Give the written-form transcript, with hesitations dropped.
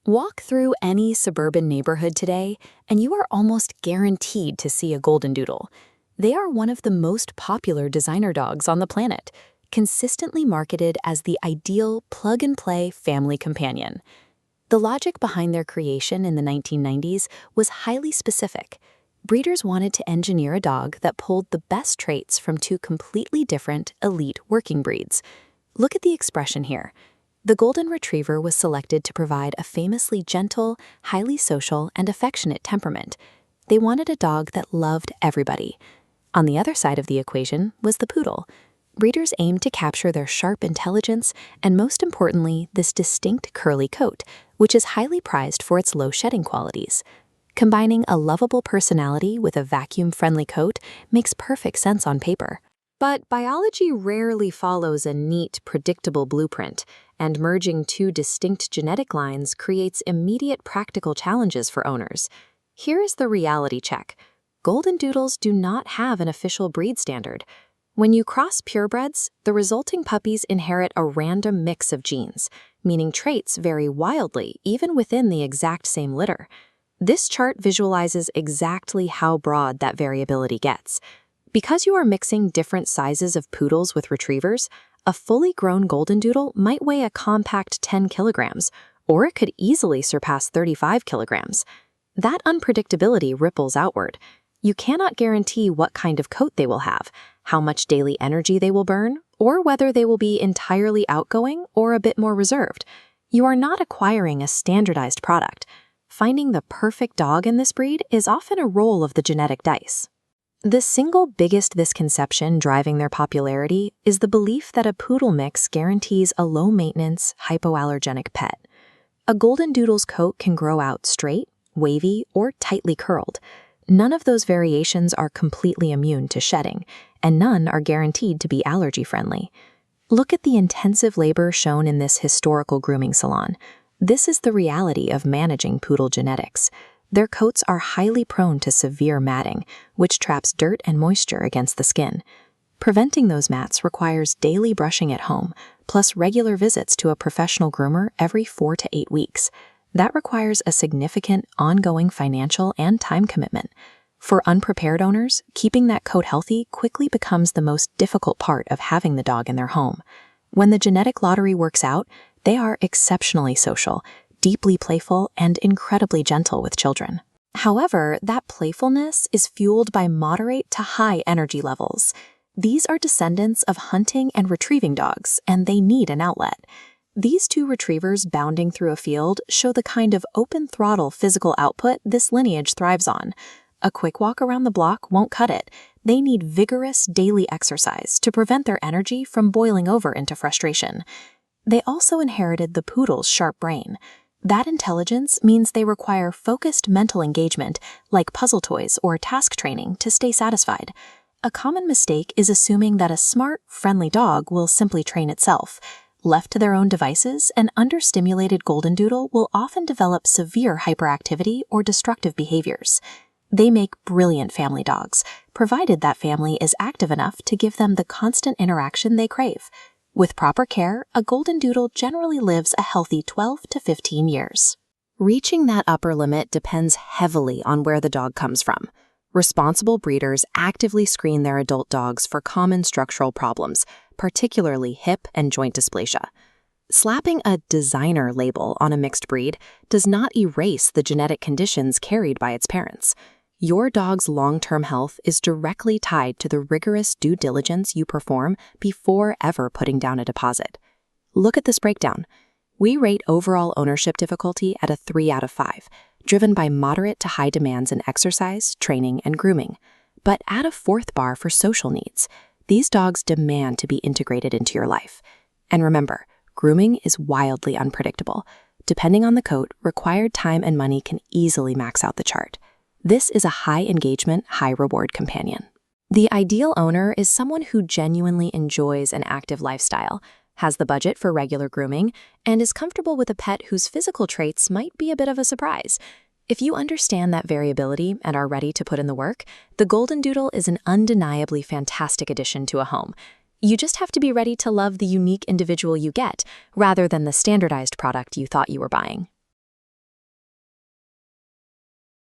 Walk through any suburban neighborhood today, and you are almost guaranteed to see a Goldendoodle. They are one of the most popular designer dogs on the planet, consistently marketed as the ideal plug-and-play family companion. The logic behind their creation in the 1990s was highly specific. Breeders wanted to engineer a dog that pulled the best traits from two completely different elite working breeds. Look at the expression here. The Golden Retriever was selected to provide a famously gentle, highly social, and affectionate temperament. They wanted a dog that loved everybody. On the other side of the equation was the Poodle. Breeders aimed to capture their sharp intelligence and, most importantly, this distinct curly coat, which is highly prized for its low shedding qualities. Combining a lovable personality with a vacuum-friendly coat makes perfect sense on paper. But biology rarely follows a neat, predictable blueprint, and merging two distinct genetic lines creates immediate practical challenges for owners. Here is the reality check. Goldendoodles do not have an official breed standard. When you cross purebreds, the resulting puppies inherit a random mix of genes, meaning traits vary wildly even within the exact same litter. This chart visualizes exactly how broad that variability gets. Because you are mixing different sizes of poodles with retrievers, a fully grown Goldendoodle might weigh a compact 10 kilograms, or it could easily surpass 35 kilograms. That unpredictability ripples outward. You cannot guarantee what kind of coat they will have, how much daily energy they will burn, or whether they will be entirely outgoing or a bit more reserved. You are not acquiring a standardized product. Finding the perfect dog in this breed is often a roll of the genetic dice. The single biggest misconception driving their popularity is the belief that a poodle mix guarantees a low-maintenance, hypoallergenic pet. A Goldendoodle's coat can grow out straight, wavy, or tightly curled. None of those variations are completely immune to shedding, and none are guaranteed to be allergy-friendly. Look at the intensive labor shown in this historical grooming salon. This is the reality of managing poodle genetics. Their coats are highly prone to severe matting, which traps dirt and moisture against the skin. Preventing those mats requires daily brushing at home, plus regular visits to a professional groomer every 4 to 8 weeks. That requires a significant, ongoing financial and time commitment. For unprepared owners, keeping that coat healthy quickly becomes the most difficult part of having the dog in their home. When the genetic lottery works out, they are exceptionally social, deeply playful, and incredibly gentle with children. However, that playfulness is fueled by moderate to high energy levels. These are descendants of hunting and retrieving dogs, and they need an outlet. These two retrievers bounding through a field show the kind of open-throttle physical output this lineage thrives on. A quick walk around the block won't cut it. They need vigorous daily exercise to prevent their energy from boiling over into frustration. They also inherited the poodle's sharp brain. That intelligence means they require focused mental engagement, like puzzle toys or task training, to stay satisfied. A common mistake is assuming that a smart, friendly dog will simply train itself. Left to their own devices, an understimulated Goldendoodle will often develop severe hyperactivity or destructive behaviors. They make brilliant family dogs, provided that family is active enough to give them the constant interaction they crave. With proper care, a Goldendoodle generally lives a healthy 12 to 15 years. Reaching that upper limit depends heavily on where the dog comes from. Responsible breeders actively screen their adult dogs for common structural problems, particularly hip and joint dysplasia. Slapping a designer label on a mixed breed does not erase the genetic conditions carried by its parents. Your dog's long-term health is directly tied to the rigorous due diligence you perform before ever putting down a deposit. Look at this breakdown. We rate overall ownership difficulty at a 3 out of 5, driven by moderate to high demands in exercise, training, and grooming. But add a 4th bar for social needs. These dogs demand to be integrated into your life. And remember, grooming is wildly unpredictable. Depending on the coat, required time and money can easily max out the chart. This is a high-engagement, high-reward companion. The ideal owner is someone who genuinely enjoys an active lifestyle, has the budget for regular grooming, and is comfortable with a pet whose physical traits might be a bit of a surprise. If you understand that variability and are ready to put in the work, the Goldendoodle is an undeniably fantastic addition to a home. You just have to be ready to love the unique individual you get, rather than the standardized product you thought you were buying.